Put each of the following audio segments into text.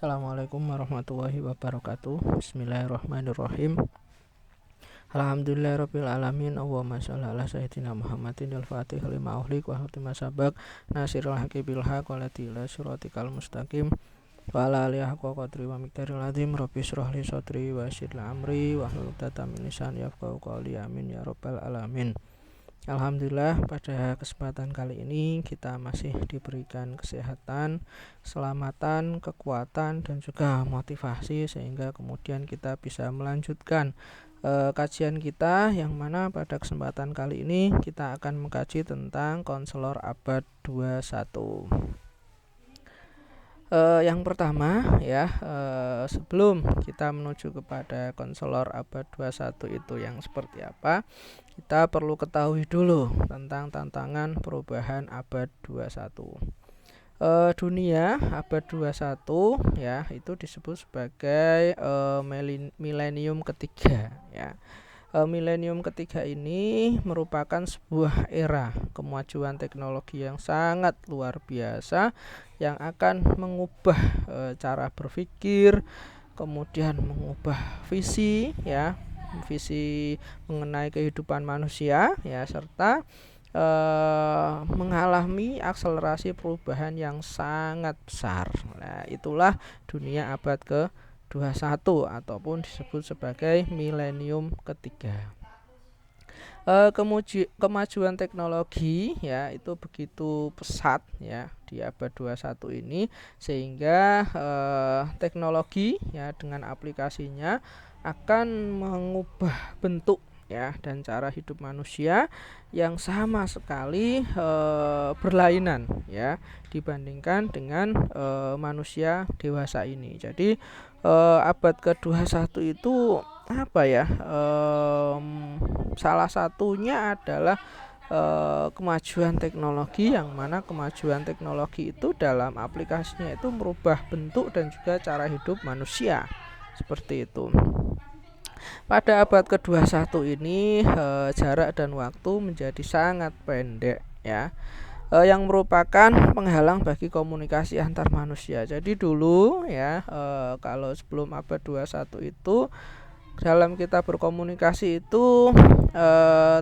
Assalamualaikum warahmatullahi wabarakatuh. Bismillahirrahmanirrahim. Alhamdulillahirabbil alamin. Allahumma shalli ala sayyidina Muhammadin al-Fatih lima ughliq wa khatima sabaq nasirul haqqi bil haqq wa ila siratikal mustaqim wa ala alihi haqqa qadri wa miqdaril azim. Rabbi shrah li sadri wa yassir li amri wahlul 'uqdatam min lisani yafqahu qawli. Amin ya rabbal alamin. Alhamdulillah, pada kesempatan kali ini kita masih diberikan kesehatan, keselamatan, kekuatan, dan juga motivasi sehingga kemudian kita bisa melanjutkan kajian kita, yang mana pada kesempatan kali ini kita akan mengkaji tentang konselor abad 21. Yang pertama ya, sebelum kita menuju kepada konselor abad 21 itu yang seperti apa, kita perlu ketahui dulu tentang tantangan perubahan abad 21. Dunia abad 21 ya, itu disebut sebagai milenium ketiga ya. Milenium ketiga ini merupakan sebuah era kemajuan teknologi yang sangat luar biasa yang akan mengubah cara berpikir, kemudian mengubah visi ya, visi mengenai kehidupan manusia ya, serta mengalami akselerasi perubahan yang sangat besar. Nah, itulah dunia abad ke-21 ataupun disebut sebagai milenium ketiga. Kemajuan teknologi ya itu begitu pesat ya di abad 21 ini, sehingga teknologi ya dengan aplikasinya akan mengubah bentuk ya dan cara hidup manusia yang sama sekali berlainan ya dibandingkan dengan manusia dewasa ini. Jadi abad ke-21 itu apa ya? Salah satunya adalah kemajuan teknologi, yang mana kemajuan teknologi itu dalam aplikasinya itu merubah bentuk dan juga cara hidup manusia. Seperti itu. Pada abad ke-21 ini jarak dan waktu menjadi sangat pendek ya, yang merupakan penghalang bagi komunikasi antar manusia. Jadi dulu ya, kalau sebelum abad 21 itu dalam kita berkomunikasi itu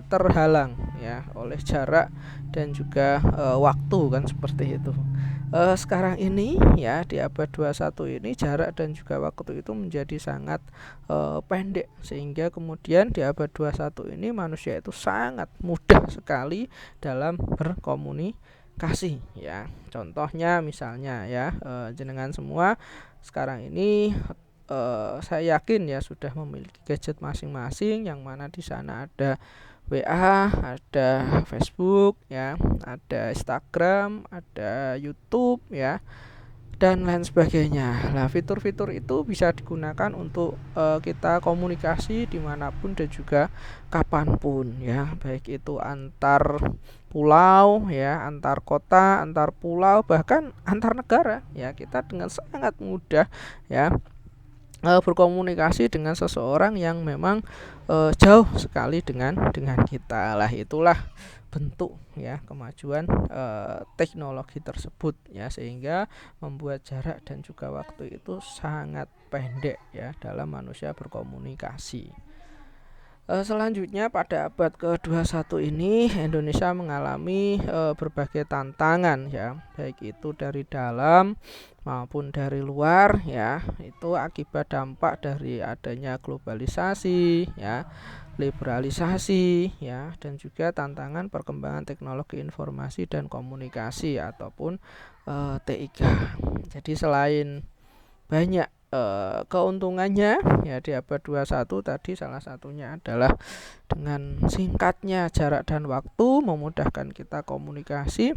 terhalang ya oleh jarak dan juga waktu, kan seperti itu. Sekarang ini ya di abad 21 ini jarak dan juga waktu itu menjadi sangat pendek, sehingga kemudian di abad 21 ini manusia itu sangat mudah sekali dalam berkomunikasi ya. Contohnya misalnya ya, jenengan semua sekarang ini saya yakin ya sudah memiliki gadget masing-masing, yang mana di sana ada WA, ada Facebook ya, ada Instagram, ada YouTube ya, dan lain sebagainya. Nah, fitur-fitur itu bisa digunakan untuk kita komunikasi dimanapun dan juga kapanpun ya, baik itu antar pulau ya, antar kota, antar pulau, bahkan antar negara ya. Kita dengan sangat mudah ya berkomunikasi dengan seseorang yang memang jauh sekali dengan kita. Lah, itulah bentuk ya kemajuan teknologi tersebut ya, sehingga membuat jarak dan juga waktu itu sangat pendek ya dalam manusia berkomunikasi. Selanjutnya pada abad ke-21 ini Indonesia mengalami berbagai tantangan ya, baik itu dari dalam maupun dari luar ya. Itu akibat dampak dari adanya globalisasi ya, liberalisasi ya, dan juga tantangan perkembangan teknologi informasi dan komunikasi ataupun TIK. Jadi selain banyak keuntungannya ya di abad 21 tadi, salah satunya adalah dengan singkatnya jarak dan waktu memudahkan kita komunikasi.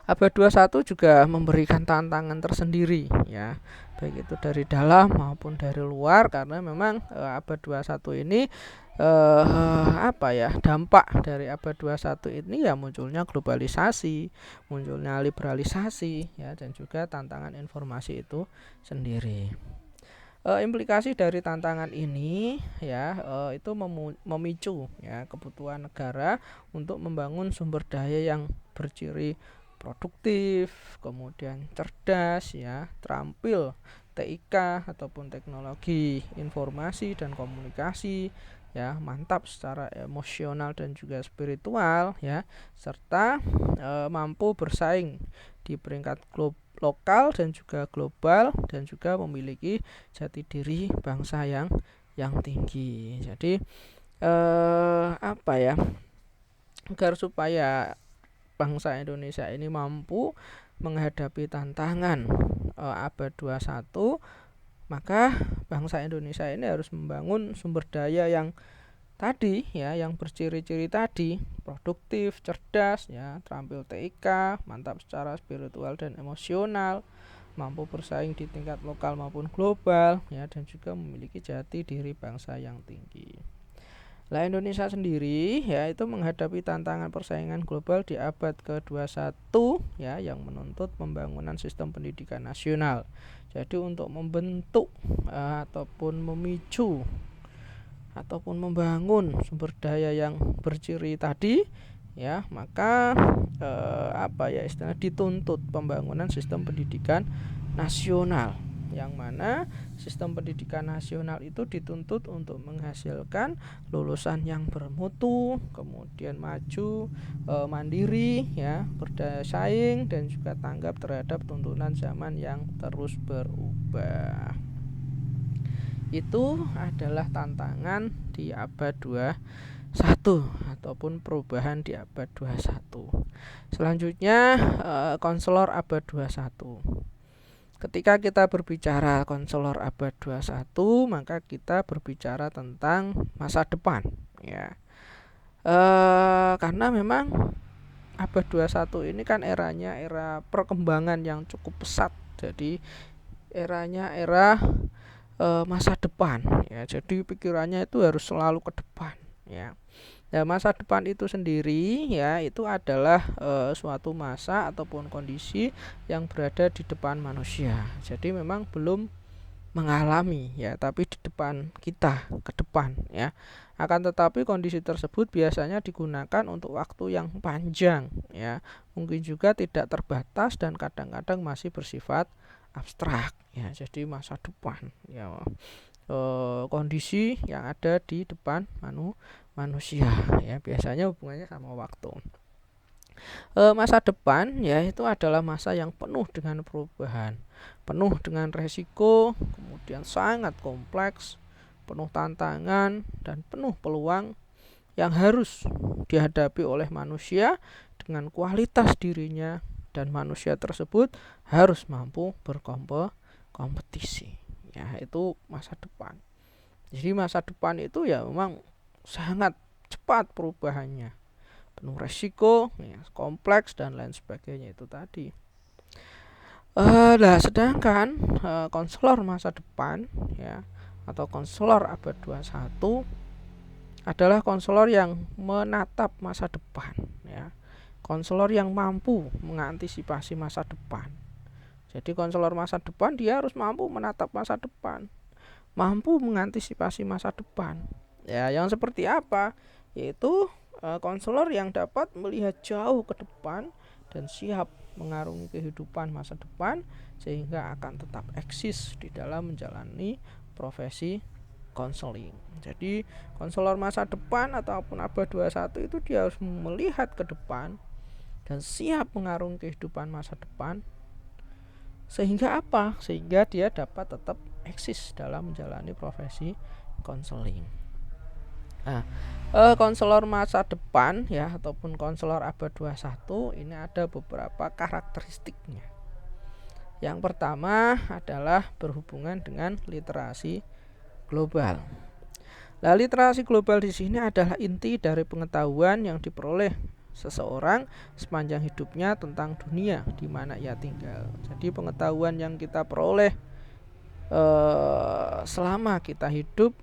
Abad 21 juga memberikan tantangan tersendiri ya, baik itu dari dalam maupun dari luar, karena memang abad 21 ini dampak dari abad 21 ini ya munculnya globalisasi, munculnya liberalisasi ya, dan juga tantangan informasi itu sendiri. Implikasi dari tantangan ini ya itu memicu ya kebutuhan negara untuk membangun sumber daya yang berciri produktif, kemudian cerdas ya, terampil TIK ataupun teknologi informasi dan komunikasi ya, mantap secara emosional dan juga spiritual ya, serta mampu bersaing di peringkat lokal dan juga global, dan juga memiliki jati diri bangsa yang tinggi. Jadi apa ya, agar supaya bangsa Indonesia ini mampu menghadapi tantangan abad 21, maka bangsa Indonesia ini harus membangun sumber daya yang tadi ya, yang berciri-ciri tadi, produktif, cerdas ya, terampil TIK, mantap secara spiritual dan emosional, mampu bersaing di tingkat lokal maupun global ya, dan juga memiliki jati diri bangsa yang tinggi. Lah Indonesia sendiri ya, itu menghadapi tantangan persaingan global di abad ke-21 ya, yang menuntut pembangunan sistem pendidikan nasional. Jadi untuk membentuk ataupun memicu ataupun membangun sumber daya yang berciri tadi ya, maka apa ya istilahnya, dituntut pembangunan sistem pendidikan nasional, yang mana sistem pendidikan nasional itu dituntut untuk menghasilkan lulusan yang bermutu, kemudian maju, mandiri ya, berdaya saing, dan juga tanggap terhadap tuntunan zaman yang terus berubah. Itu adalah tantangan di abad 21 ataupun perubahan di abad 21. Selanjutnya konselor abad 21. Ketika kita berbicara konselor abad 21, maka kita berbicara tentang masa depan ya. Karena memang abad 21 ini kan eranya era perkembangan yang cukup pesat. Jadi eranya era masa depan ya. Jadi pikirannya itu harus selalu ke depan ya. Nah, masa depan itu sendiri ya, itu adalah suatu masa ataupun kondisi yang berada di depan manusia. Jadi memang belum mengalami ya, tapi di depan kita, ke depan ya. Akan tetapi kondisi tersebut biasanya digunakan untuk waktu yang panjang ya. Mungkin juga tidak terbatas dan kadang-kadang masih bersifat abstrak ya. Jadi masa depan ya, kondisi yang ada di depan manusia ya, biasanya hubungannya sama waktu. Masa depan ya, itu adalah masa yang penuh dengan perubahan, penuh dengan resiko, kemudian sangat kompleks, penuh tantangan dan penuh peluang yang harus dihadapi oleh manusia dengan kualitas dirinya, dan manusia tersebut harus mampu berkompetisi ya. Itu masa depan. Jadi masa depan itu ya memang sangat cepat perubahannya, penuh resiko ya, kompleks dan lain sebagainya itu tadi. Nah sedangkan konselor masa depan ya, atau konselor abad 21 adalah konselor yang menatap masa depan ya, konselor yang mampu mengantisipasi masa depan. Jadi konselor masa depan dia harus mampu menatap masa depan, mampu mengantisipasi masa depan ya. Yang seperti apa? Yaitu konselor yang dapat melihat jauh ke depan dan siap mengarungi kehidupan masa depan, sehingga akan tetap eksis di dalam menjalani profesi konseling. Jadi konselor masa depan ataupun abad 21 itu dia harus melihat ke depan dan siap mengarungi kehidupan masa depan, sehingga apa? Sehingga dia dapat tetap eksis dalam menjalani profesi konseling. Nah, konselor masa depan ya, ataupun konselor abad 21 ini ada beberapa karakteristiknya. Yang pertama adalah berhubungan dengan literasi global. Nah, literasi global di sini adalah inti dari pengetahuan yang diperoleh seseorang sepanjang hidupnya tentang dunia di mana ia tinggal. Jadi pengetahuan yang kita peroleh selama kita hidup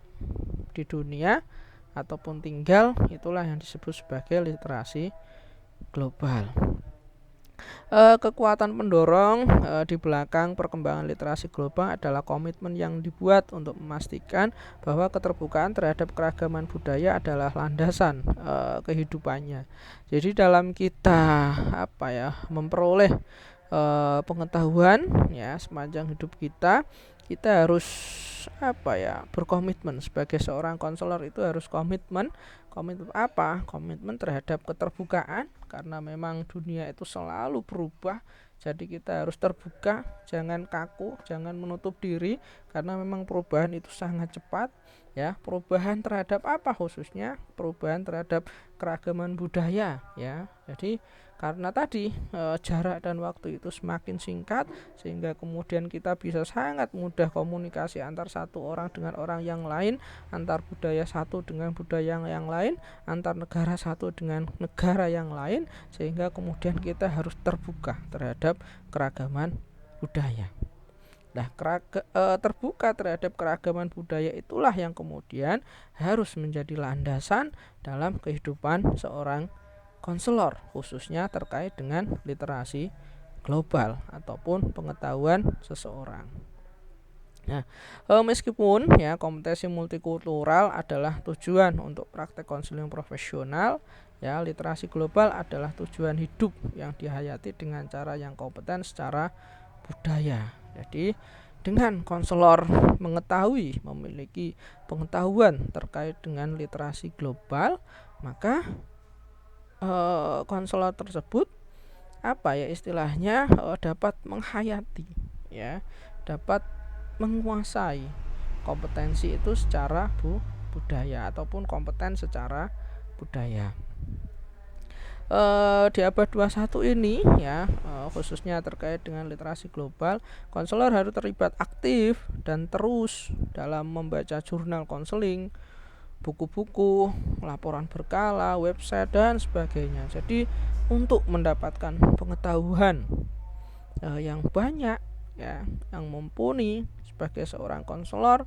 di dunia ataupun tinggal, itulah yang disebut sebagai literasi global. Kekuatan pendorong di belakang perkembangan literasi global adalah komitmen yang dibuat untuk memastikan bahwa keterbukaan terhadap keragaman budaya adalah landasan kehidupannya. Jadi dalam kita memperoleh pengetahuan ya sepanjang hidup kita harus berkomitmen sebagai seorang konselor. Itu harus komitmen apa? Komitmen terhadap keterbukaan, karena memang dunia itu selalu berubah. Jadi kita harus terbuka, jangan kaku, jangan menutup diri, karena memang perubahan itu sangat cepat ya. Perubahan terhadap apa? Khususnya perubahan terhadap keragaman budaya ya. Jadi karena tadi jarak dan waktu itu semakin singkat, sehingga kemudian kita bisa sangat mudah komunikasi antar satu orang dengan orang yang lain, antar budaya satu dengan budaya yang lain, antar negara satu dengan negara yang lain, sehingga kemudian kita harus terbuka terhadap keragaman budaya. Nah, terbuka terhadap keragaman budaya itulah yang kemudian harus menjadi landasan dalam kehidupan seorang konselor, khususnya terkait dengan literasi global ataupun pengetahuan seseorang. Nah, meskipun ya kompetensi multikultural adalah tujuan untuk praktek konseling profesional, ya literasi global adalah tujuan hidup yang dihayati dengan cara yang kompeten secara budaya. Jadi dengan konselor memiliki pengetahuan terkait dengan literasi global, maka konselor tersebut dapat menghayati ya, dapat menguasai kompetensi itu secara budaya ataupun kompeten secara budaya. Di abad 21 ini ya, khususnya terkait dengan literasi global, konselor harus terlibat aktif dan terus dalam membaca jurnal konseling, buku-buku, laporan berkala, website dan sebagainya. Jadi untuk mendapatkan pengetahuan yang banyak ya, yang mumpuni sebagai seorang konselor,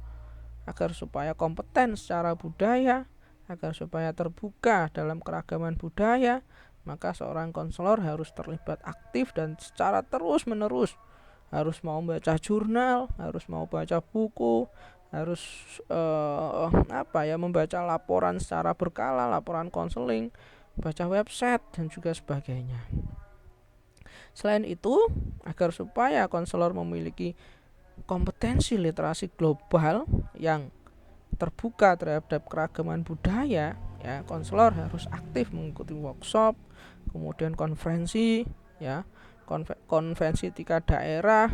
agar supaya kompeten secara budaya, agar supaya terbuka dalam keragaman budaya, maka seorang konselor harus terlibat aktif dan secara terus-menerus, harus mau baca jurnal, harus mau baca buku, harus membaca laporan secara berkala, laporan konseling, baca website dan juga sebagainya. Selain itu, agar supaya konselor memiliki kompetensi literasi global yang terbuka terhadap keragaman budaya, ya konselor harus aktif mengikuti workshop, kemudian konferensi ya, konvensi tingkat daerah,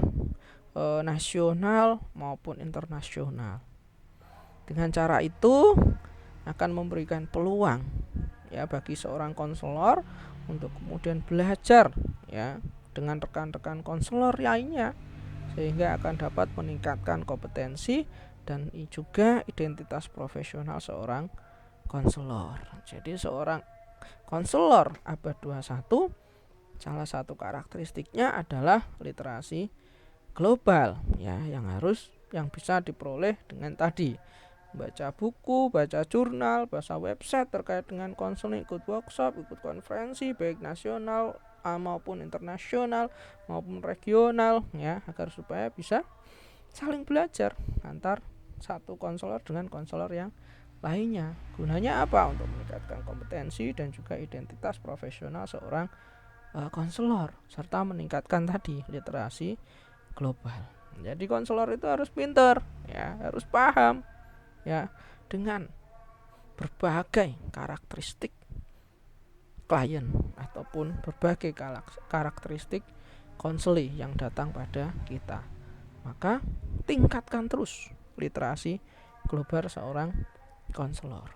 nasional maupun internasional. Dengan cara itu akan memberikan peluang ya bagi seorang konselor untuk kemudian belajar ya dengan rekan-rekan konselor lainnya, sehingga akan dapat meningkatkan kompetensi dan juga identitas profesional seorang konselor. Jadi seorang konselor abad 21 salah satu karakteristiknya adalah literasi global ya, yang bisa diperoleh dengan tadi baca buku, baca jurnal, baca website terkait dengan konseling, ikut workshop, ikut konferensi baik nasional maupun internasional maupun regional ya, agar supaya bisa saling belajar antar satu konselor dengan konselor yang lainnya. Gunanya apa? Untuk meningkatkan kompetensi dan juga identitas profesional seorang konselor, serta meningkatkan tadi literasi global. Jadi konselor itu harus pintar ya, harus paham ya dengan berbagai karakteristik klien ataupun berbagai karakteristik konseli yang datang pada kita. Maka tingkatkan terus literasi global seorang konselor.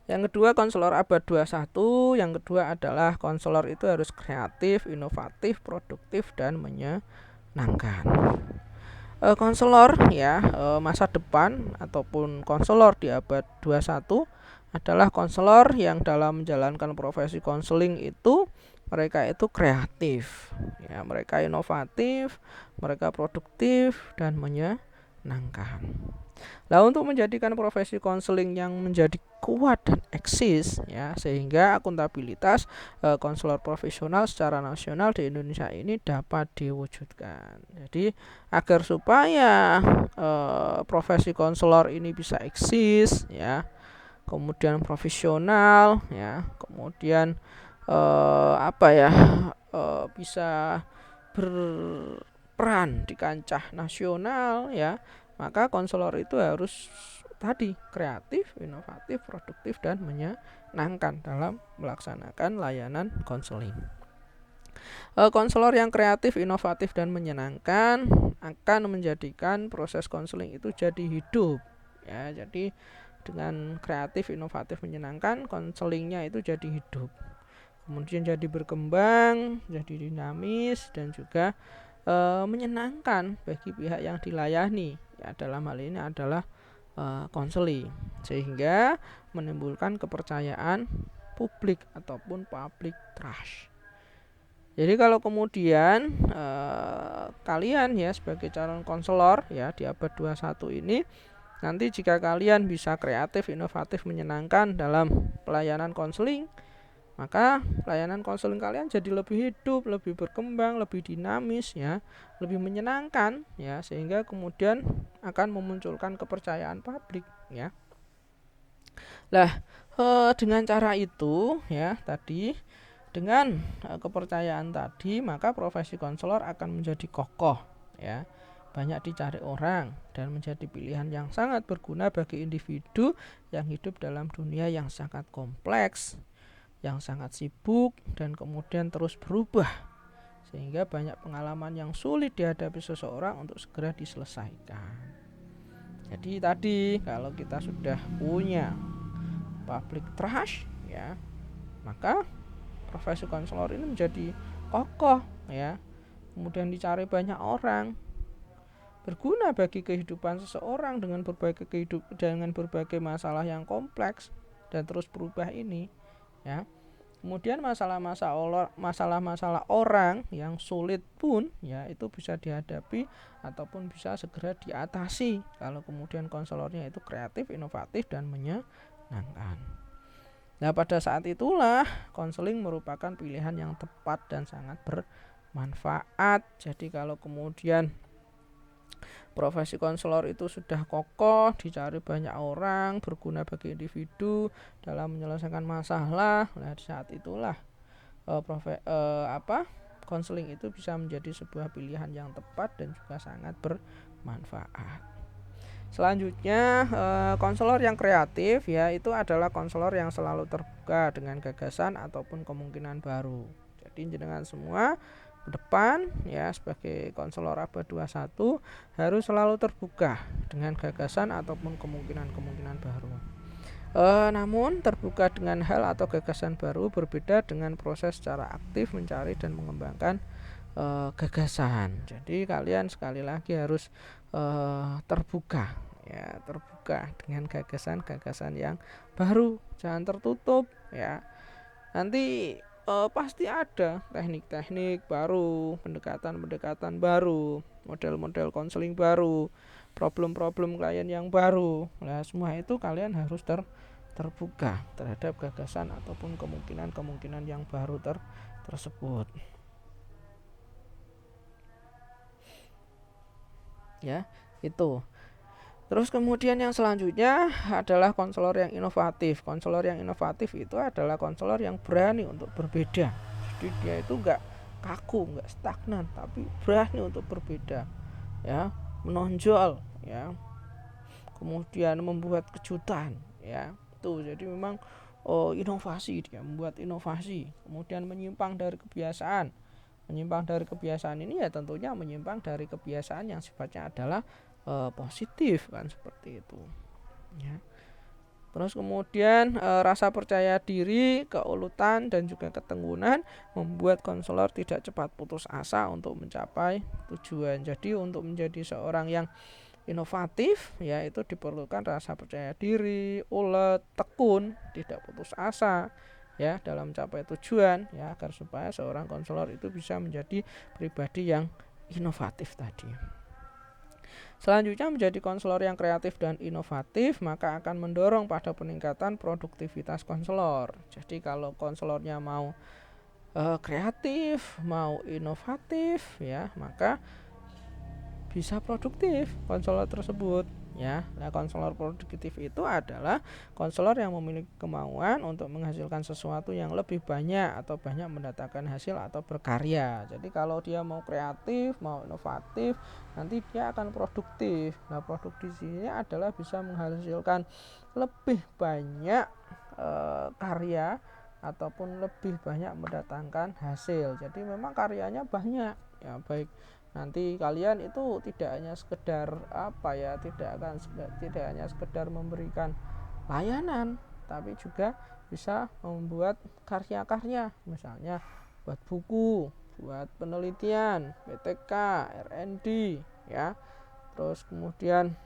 Yang kedua, konselor abad 21, yang kedua adalah konselor itu harus kreatif, inovatif, produktif dan menyenangkan. Konselor ya masa depan ataupun konselor di abad 21 adalah konselor yang dalam menjalankan profesi konseling itu mereka itu kreatif ya, mereka inovatif, mereka produktif dan menyenangkan. menyenangkan. Nah, untuk menjadikan profesi konseling yang menjadi kuat dan eksis ya, sehingga akuntabilitas konselor profesional secara nasional di Indonesia ini dapat diwujudkan. Jadi agar supaya profesi konselor ini bisa eksis ya, kemudian profesional ya, kemudian bisa berperan di kancah nasional ya, maka konselor itu harus tadi kreatif, inovatif, produktif dan menyenangkan dalam melaksanakan layanan konseling. Konselor yang kreatif, inovatif dan menyenangkan akan menjadikan proses konseling itu jadi hidup ya. Jadi dengan kreatif, inovatif, menyenangkan, konselingnya itu jadi hidup. Kemudian jadi berkembang, jadi dinamis dan juga menyenangkan bagi pihak yang dilayani. Ya, dalam hal ini adalah konseling, sehingga menimbulkan kepercayaan publik ataupun public trust. Jadi kalau kemudian kalian ya sebagai calon konselor ya di abad 21 ini, nanti jika kalian bisa kreatif, inovatif, menyenangkan dalam pelayanan konseling, maka pelayanan konseling kalian jadi lebih hidup, lebih berkembang, lebih dinamis ya, lebih menyenangkan ya, sehingga kemudian akan memunculkan kepercayaan publik ya. Lah, dengan cara itu ya tadi, dengan kepercayaan tadi, maka profesi konselor akan menjadi kokoh ya, banyak dicari orang dan menjadi pilihan yang sangat berguna bagi individu yang hidup dalam dunia yang sangat kompleks, yang sangat sibuk dan kemudian terus berubah, sehingga banyak pengalaman yang sulit dihadapi seseorang untuk segera diselesaikan. Jadi tadi kalau kita sudah punya public trust ya, maka profesi konselor ini menjadi kokoh ya, kemudian dicari banyak orang, berguna bagi kehidupan seseorang dengan berbagai masalah yang kompleks dan terus berubah ini ya. Kemudian masalah-masalah orang yang sulit pun ya itu bisa dihadapi ataupun bisa segera diatasi kalau kemudian konselornya itu kreatif, inovatif dan menyenangkan. Nah, pada saat itulah konseling merupakan pilihan yang tepat dan sangat bermanfaat. Jadi kalau kemudian profesi konselor itu sudah kokoh, dicari banyak orang, berguna bagi individu dalam menyelesaikan masalah. Nah, di saat itulah konseling itu bisa menjadi sebuah pilihan yang tepat dan juga sangat bermanfaat. Selanjutnya, konselor yang kreatif ya itu adalah konselor yang selalu terbuka dengan gagasan ataupun kemungkinan baru. Jadi dengan semua ke depan ya sebagai konselor abad 21 harus selalu terbuka dengan gagasan ataupun kemungkinan baru. Namun terbuka dengan hal atau gagasan baru berbeda dengan proses secara aktif mencari dan mengembangkan gagasan. Jadi kalian sekali lagi harus terbuka ya, terbuka dengan gagasan-gagasan yang baru, jangan tertutup ya. Nanti pasti ada teknik-teknik baru, pendekatan-pendekatan baru, model-model konseling baru, problem-problem klien yang baru. Nah, semua itu kalian harus terbuka terhadap gagasan ataupun kemungkinan-kemungkinan yang baru tersebut. Ya, itu. Terus kemudian yang selanjutnya adalah konselor yang inovatif. Konselor yang inovatif itu adalah konselor yang berani untuk berbeda. Jadi dia itu enggak kaku, enggak stagnan, tapi berani untuk berbeda. Ya, menonjol ya. Kemudian membuat kejutan ya. Tuh, jadi memang inovasi, dia membuat inovasi. Kemudian menyimpang dari kebiasaan. Menyimpang dari kebiasaan ini ya tentunya menyimpang dari kebiasaan yang sifatnya adalah positif kan, seperti itu ya. Terus kemudian rasa percaya diri, keuletan dan juga ketekunan membuat konselor tidak cepat putus asa untuk mencapai tujuan. Jadi untuk menjadi seorang yang inovatif ya itu diperlukan rasa percaya diri, ulet, tekun, tidak putus asa ya dalam mencapai tujuan ya, agar supaya seorang konselor itu bisa menjadi pribadi yang inovatif tadi. Selanjutnya, menjadi konselor yang kreatif dan inovatif maka akan mendorong pada peningkatan produktivitas konselor. Jadi kalau konselornya mau kreatif, mau inovatif ya, maka bisa produktif konselor tersebut ya. Nah, konselor produktif itu adalah konselor yang memiliki kemauan untuk menghasilkan sesuatu yang lebih banyak atau banyak mendatangkan hasil atau berkarya. Jadi kalau dia mau kreatif, mau inovatif, nanti dia akan produktif. Nah, produktifnya adalah bisa menghasilkan lebih banyak karya ataupun lebih banyak mendatangkan hasil. Jadi memang karyanya banyak ya, baik nanti kalian itu tidak hanya sekedar tidak hanya sekedar memberikan layanan, tapi juga bisa membuat karya-karya, misalnya buat buku, buat penelitian, PTK, R&D ya, terus kemudian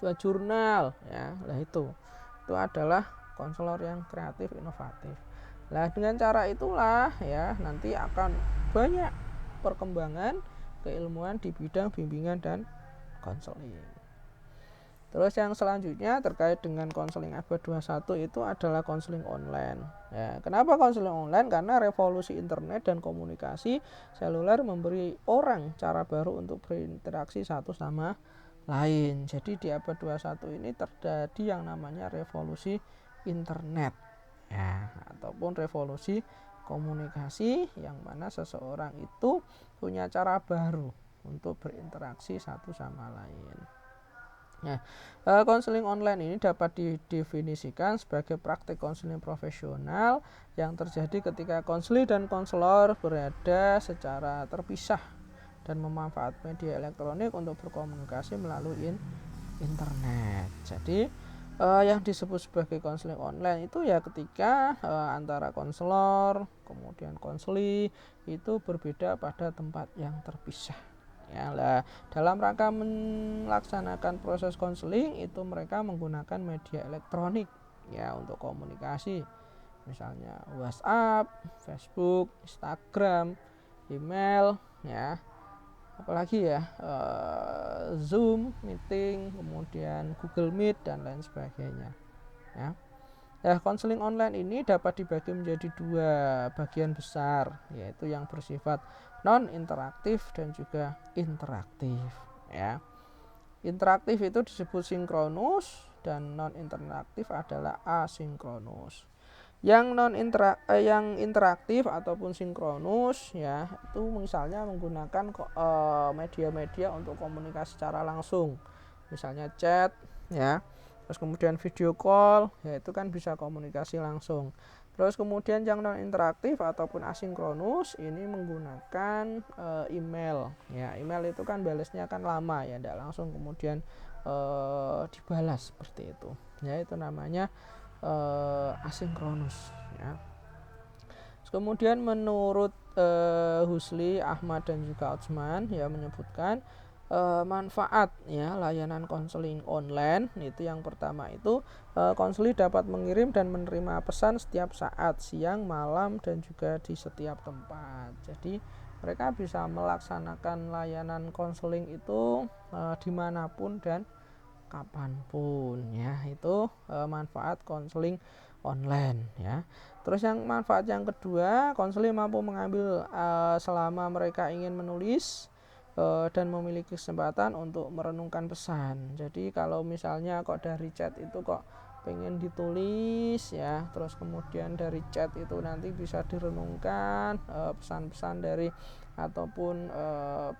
buat jurnal ya. Nah, itu adalah konselor yang kreatif inovatif. Nah, dengan cara itulah ya nanti akan banyak perkembangan keilmuan di bidang bimbingan dan konseling. Terus yang selanjutnya terkait dengan konseling abad 21 itu adalah konseling online. Ya, kenapa konseling online? Karena revolusi internet dan komunikasi seluler memberi orang cara baru untuk berinteraksi satu sama lain. Jadi di abad 21 ini terjadi yang namanya revolusi internet ya, ataupun revolusi komunikasi, yang mana seseorang itu punya cara baru untuk berinteraksi satu sama lain. Nah, konseling online ini dapat didefinisikan sebagai praktik konseling profesional yang terjadi ketika konselor dan konselor berada secara terpisah dan memanfaatkan media elektronik untuk berkomunikasi melalui internet. Jadi yang disebut sebagai konseling online itu ya ketika antara konselor kemudian konseli itu berbeda pada tempat yang terpisah ya. Lah, dalam rangka melaksanakan proses konseling itu mereka menggunakan media elektronik ya untuk komunikasi, misalnya WhatsApp, Facebook, Instagram, email ya, apalagi ya, Zoom meeting, kemudian Google Meet dan lain sebagainya ya. Nah, konseling online ini dapat dibagi menjadi dua bagian besar, yaitu yang bersifat non interaktif dan juga interaktif ya. Interaktif itu disebut sinkronus dan non interaktif adalah asinkronus. Yang yang interaktif ataupun sinkronus ya, itu misalnya menggunakan media-media untuk komunikasi secara langsung, misalnya chat ya, terus kemudian video call ya, itu kan bisa komunikasi langsung. Terus kemudian yang non interaktif ataupun asinkronus ini menggunakan email ya. Email itu kan balasnya kan lama ya, tidak langsung kemudian dibalas seperti itu ya, itu namanya asinkronus ya. Kemudian menurut Husli, Ahmad dan juga Otsman ya menyebutkan manfaat ya layanan konseling online itu yang pertama itu konseli dapat mengirim dan menerima pesan setiap saat, siang, malam dan juga di setiap tempat. Jadi mereka bisa melaksanakan layanan konseling itu dimanapun dan kapanpun ya. Itu manfaat konseling online ya. Terus yang manfaat yang kedua, konseling mampu mengambil selama mereka ingin menulis dan memiliki kesempatan untuk merenungkan pesan. Jadi kalau misalnya kok dari chat itu kok pengen ditulis ya, terus kemudian dari chat itu nanti bisa direnungkan pesan-pesan dari ataupun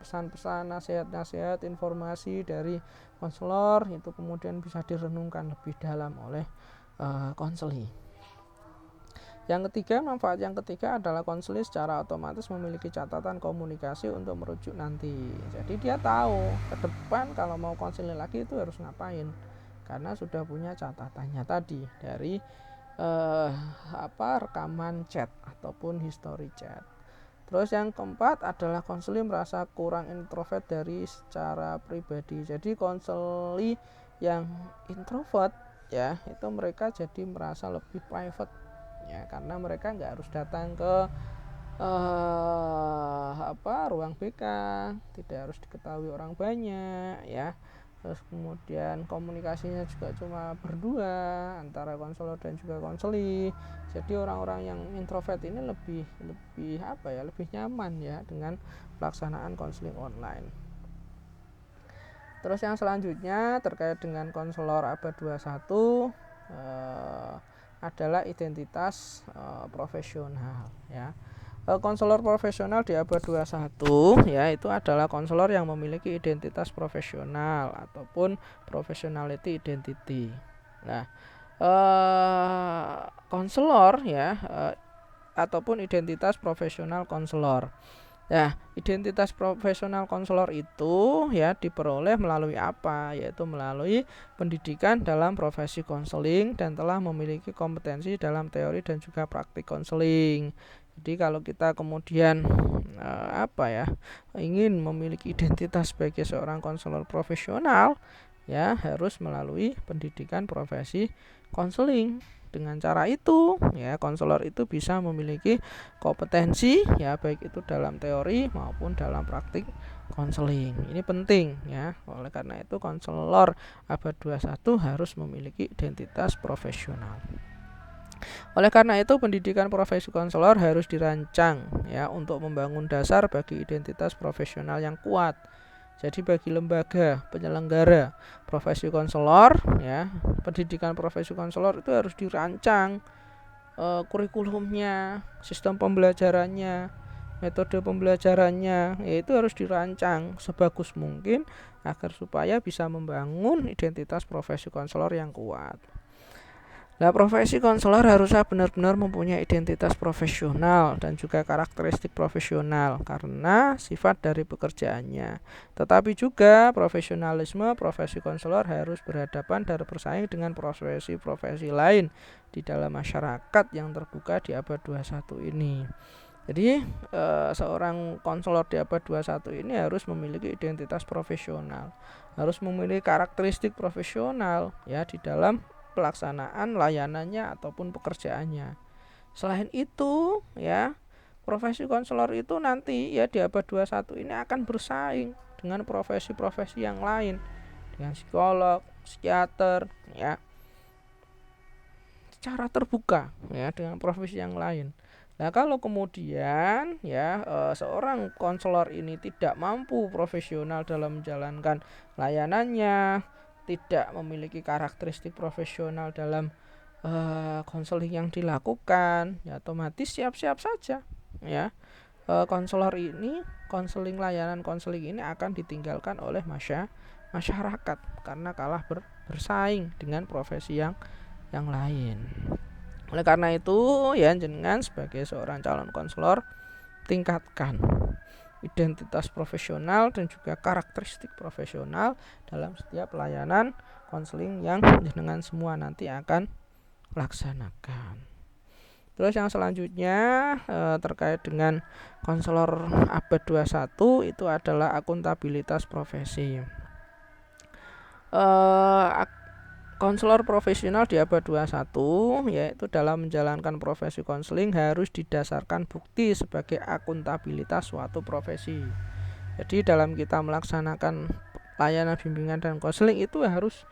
pesan-pesan, nasihat-nasihat, informasi dari konselor itu kemudian bisa direnungkan lebih dalam oleh konseli. Yang ketiga, manfaat yang ketiga adalah konseli secara otomatis memiliki catatan komunikasi untuk merujuk nanti. Jadi dia tahu ke depan kalau mau konseli lagi itu harus ngapain, karena sudah punya catatannya tadi dari rekaman chat ataupun history chat. Terus yang keempat adalah konseli merasa kurang introvert dari secara pribadi. Jadi konseli yang introvert ya, itu mereka jadi merasa lebih private ya, karena mereka nggak harus datang ke ruang BK, tidak harus diketahui orang banyak ya. Terus kemudian komunikasinya juga cuma berdua antara konselor dan juga konseli. Jadi orang-orang yang introvert ini lebih nyaman ya dengan pelaksanaan konseling online. Terus yang selanjutnya terkait dengan konselor abad 21 adalah identitas profesional ya. Konselor profesional di abad 21 ya itu adalah konselor yang memiliki identitas profesional ataupun professionality identity. Nah, konselor ya ataupun identitas profesional konselor. Nah, identitas profesional konselor itu ya diperoleh melalui apa? Yaitu melalui pendidikan dalam profesi konseling dan telah memiliki kompetensi dalam teori dan juga praktik konseling. Jadi kalau kita kemudian ingin memiliki identitas sebagai seorang konselor profesional, ya harus melalui pendidikan profesi konseling. Dengan cara itu ya konselor itu bisa memiliki kompetensi ya baik itu dalam teori maupun dalam praktik konseling. Ini penting ya. Oleh karena itu konselor abad 21 harus memiliki identitas profesional. Oleh karena itu pendidikan profesi konselor harus dirancang ya untuk membangun dasar bagi identitas profesional yang kuat. Jadi bagi lembaga penyelenggara profesi konselor ya, pendidikan profesi konselor itu harus dirancang kurikulumnya, sistem pembelajarannya, metode pembelajarannya, yaitu harus dirancang sebagus mungkin agar supaya bisa membangun identitas profesi konselor yang kuat. Nah, profesi konselor harusnya benar-benar mempunyai identitas profesional dan juga karakteristik profesional karena sifat dari pekerjaannya. Tetapi juga profesionalisme profesi konselor harus berhadapan dan bersaing dengan profesi-profesi lain di dalam masyarakat yang terbuka di abad 21 ini. Jadi seorang konselor di abad 21 ini harus memiliki identitas profesional, harus memiliki karakteristik profesional ya di dalam pelaksanaan layanannya ataupun pekerjaannya. Selain itu ya profesi konselor itu nanti ya di abad 21 ini akan bersaing dengan profesi-profesi yang lain, dengan psikolog, psikiater ya secara terbuka ya dengan profesi yang lain. Nah, kalau kemudian ya seorang konselor ini tidak mampu profesional dalam menjalankan layanannya, tidak memiliki karakteristik profesional dalam konseling yang dilakukan, ya otomatis siap-siap saja ya konseling layanan konseling ini akan ditinggalkan oleh masyarakat karena kalah bersaing dengan profesi yang lain. Oleh karena itu ya jenengan sebagai seorang calon konselor tingkatkan identitas profesional dan juga karakteristik profesional dalam setiap pelayanan konseling yang jenengan semua nanti akan laksanakan. Terus yang selanjutnya terkait dengan konselor abad 21 itu adalah akuntabilitas profesi. Konselor profesional di abad 21 yaitu dalam menjalankan profesi konseling harus didasarkan bukti sebagai akuntabilitas suatu profesi. Jadi dalam kita melaksanakan layanan bimbingan dan konseling itu harus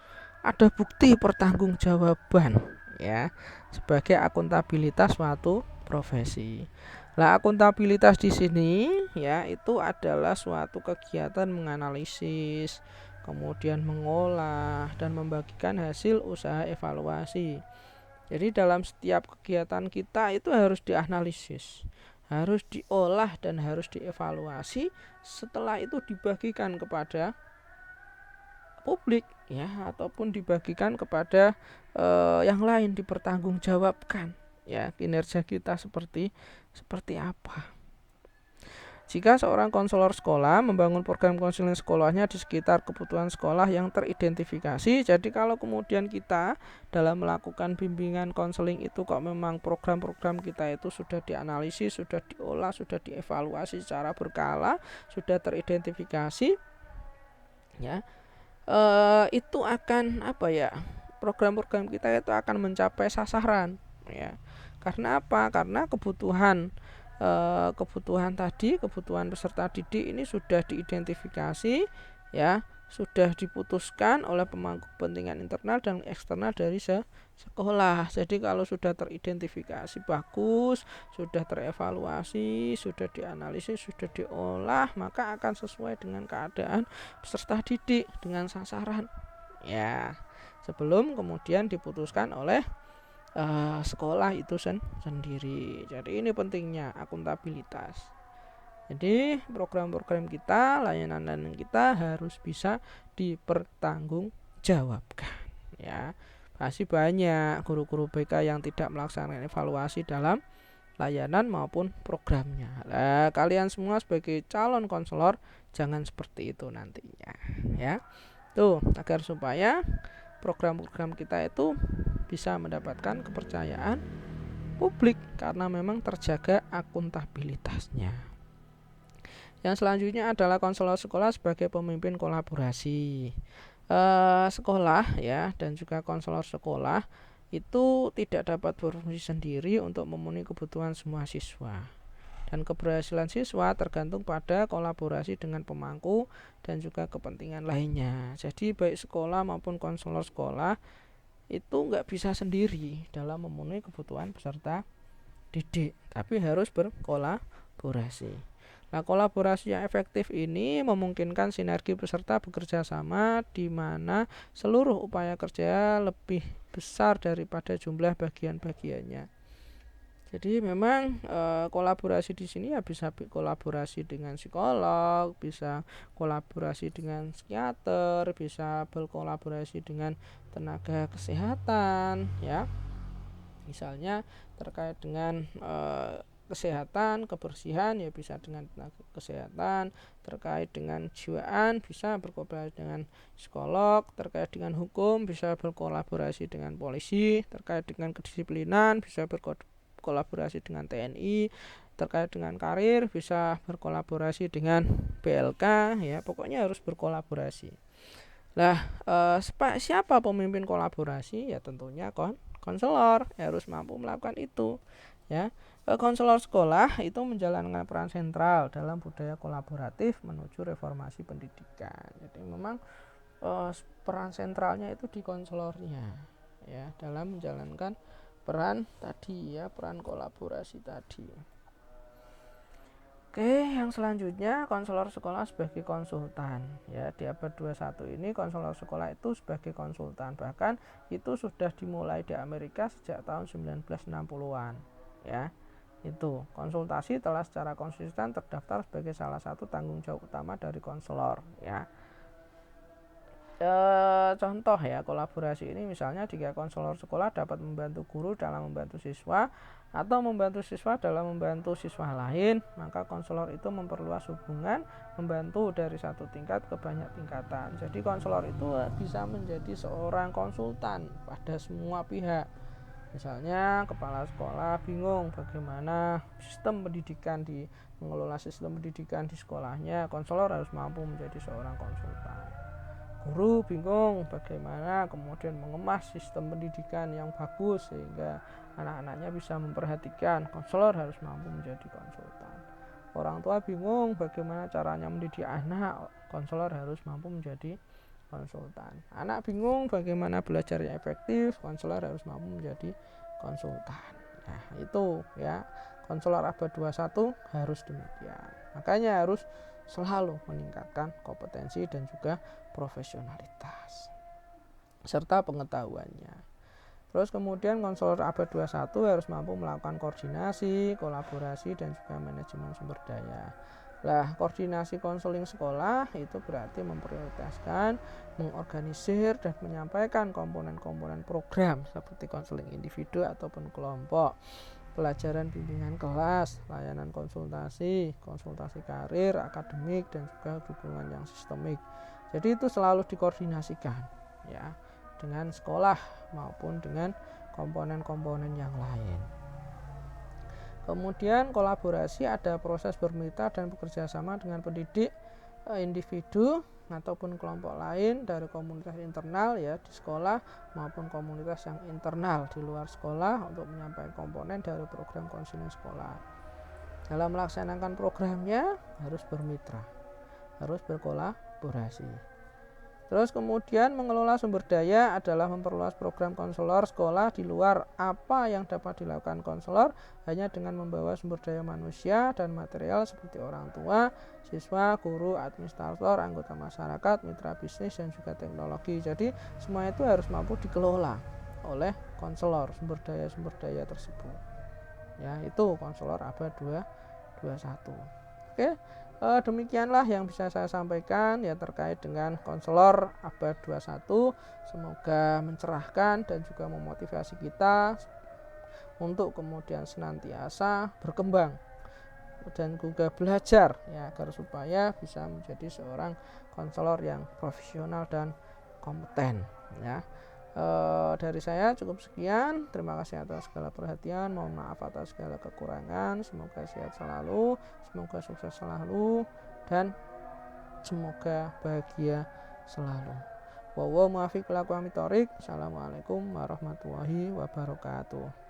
ada bukti pertanggungjawaban ya sebagai akuntabilitas suatu profesi. Nah, akuntabilitas di sini ya itu adalah suatu kegiatan menganalisis, kemudian mengolah dan membagikan hasil usaha evaluasi. Jadi dalam setiap kegiatan kita itu harus dianalisis, harus diolah dan harus dievaluasi. Setelah itu dibagikan kepada publik ya ataupun dibagikan kepada yang lain, dipertanggungjawabkan ya kinerja kita seperti apa. Jika seorang konselor sekolah membangun program konseling sekolahnya di sekitar kebutuhan sekolah yang teridentifikasi, jadi kalau kemudian kita dalam melakukan bimbingan konseling itu kok memang program-program kita itu sudah dianalisis, sudah diolah, sudah dievaluasi secara berkala, sudah teridentifikasi, ya itu akan program-program kita itu akan mencapai sasaran, ya. Karena apa? Karena kebutuhan kebutuhan tadi, kebutuhan peserta didik ini sudah diidentifikasi, ya, sudah diputuskan oleh pemangku kepentingan internal dan eksternal dari sekolah. Jadi kalau sudah teridentifikasi bagus, sudah terevaluasi, sudah dianalisis, sudah diolah, maka akan sesuai dengan keadaan peserta didik, dengan sasaran, ya, sebelum kemudian diputuskan oleh sekolah itu sendiri. Jadi ini pentingnya akuntabilitas. Jadi program-program kita, layanan-layanan kita harus bisa dipertanggungjawabkan, ya. Masih banyak guru-guru BK yang tidak melaksanakan evaluasi dalam layanan maupun programnya. Nah, kalian semua sebagai calon konselor jangan seperti itu nantinya, ya. Tuh, agar supaya program-program kita itu bisa mendapatkan kepercayaan publik karena memang terjaga akuntabilitasnya. Yang selanjutnya adalah konselor sekolah sebagai pemimpin kolaborasi. Sekolah, ya, dan juga konselor sekolah itu tidak dapat berfungsi sendiri untuk memenuhi kebutuhan semua siswa. Dan keberhasilan siswa tergantung pada kolaborasi dengan pemangku dan juga kepentingan lainnya. Jadi baik sekolah maupun konselor sekolah itu nggak bisa sendiri dalam memenuhi kebutuhan peserta didik, tapi harus berkolaborasi. Nah, kolaborasi yang efektif ini memungkinkan sinergi peserta bekerja sama di mana seluruh upaya kerja lebih besar daripada jumlah bagian-bagiannya. Jadi memang kolaborasi di sini ya bisa kolaborasi dengan psikolog, bisa kolaborasi dengan psikiater, bisa berkolaborasi dengan tenaga kesehatan, ya. Misalnya terkait dengan kesehatan, kebersihan ya bisa dengan tenaga kesehatan, terkait dengan jiwaan bisa berkolaborasi dengan psikolog, terkait dengan hukum bisa berkolaborasi dengan polisi, terkait dengan kedisiplinan bisa berkolaborasi dengan TNI, terkait dengan karir bisa berkolaborasi dengan BLK, ya, pokoknya harus berkolaborasi. Lah, siapa pemimpin kolaborasi? Ya tentunya konselor harus mampu melakukan itu, ya. Konselor sekolah itu menjalankan peran sentral dalam budaya kolaboratif menuju reformasi pendidikan. Jadi memang peran sentralnya itu di konselornya, ya, dalam menjalankan peran tadi, ya, peran kolaborasi tadi. Oke, yang selanjutnya konselor sekolah sebagai konsultan, ya. Di abad 21 ini konselor sekolah itu sebagai konsultan, bahkan itu sudah dimulai di Amerika sejak tahun 1960-an, ya. Itu konsultasi telah secara konsisten terdaftar sebagai salah satu tanggung jawab utama dari konselor, ya. Contoh, ya, kolaborasi ini misalnya jika konselor sekolah dapat membantu guru dalam membantu siswa atau membantu siswa dalam membantu siswa lain, maka konselor itu memperluas hubungan, membantu dari satu tingkat ke banyak tingkatan. Jadi konselor itu bisa menjadi seorang konsultan pada semua pihak. Misalnya kepala sekolah bingung bagaimana mengelola sistem pendidikan di sekolahnya, konselor harus mampu menjadi seorang konsultan. Guru bingung bagaimana kemudian mengemas sistem pendidikan yang bagus sehingga anak-anaknya bisa memperhatikan, konselor harus mampu menjadi konsultan. Orang tua bingung bagaimana caranya mendidik anak, konselor harus mampu menjadi konsultan. Anak bingung bagaimana belajarnya efektif, konselor harus mampu menjadi konsultan. Nah, itu, ya, konselor abad 21 harus demikian. Makanya harus selalu meningkatkan kompetensi dan juga profesionalitas serta pengetahuannya. Terus kemudian konselor abad 21 harus mampu melakukan koordinasi, kolaborasi dan juga manajemen sumber daya. Lah, koordinasi konseling sekolah itu berarti memprioritaskan, mengorganisir dan menyampaikan komponen-komponen program seperti konseling individu ataupun kelompok, pelajaran bimbingan kelas, layanan konsultasi, konsultasi karir, akademik dan juga dukungan yang sistemik. Jadi itu selalu dikoordinasikan, ya, dengan sekolah maupun dengan komponen-komponen yang lain. Kemudian kolaborasi ada proses bermitra dan bekerja sama dengan pendidik, individu ataupun kelompok lain dari komunitas internal, ya, di sekolah maupun komunitas yang internal di luar sekolah untuk menyampaikan komponen dari program konseling sekolah. Dalam melaksanakan programnya harus bermitra, harus berkolaborasi. Terus kemudian mengelola sumber daya adalah memperluas program konselor sekolah di luar apa yang dapat dilakukan konselor hanya dengan membawa sumber daya manusia dan material seperti orang tua, siswa, guru, administrator, anggota masyarakat, mitra bisnis dan juga teknologi. Jadi semua itu harus mampu dikelola oleh konselor sumber daya tersebut. Ya, itu konselor abad 21. Oke. Demikianlah yang bisa saya sampaikan ya terkait dengan konselor abad 21. Semoga mencerahkan dan juga memotivasi kita untuk kemudian senantiasa berkembang dan juga belajar ya agar supaya bisa menjadi seorang konselor yang profesional dan kompeten ya. Dari saya cukup sekian. Terima kasih atas segala perhatian. Mohon maaf atas segala kekurangan. Semoga sehat selalu, semoga sukses selalu, dan semoga bahagia selalu. Wallahu muwaffiq ila aqwamit thoriq. Assalamualaikum warahmatullahi wabarakatuh.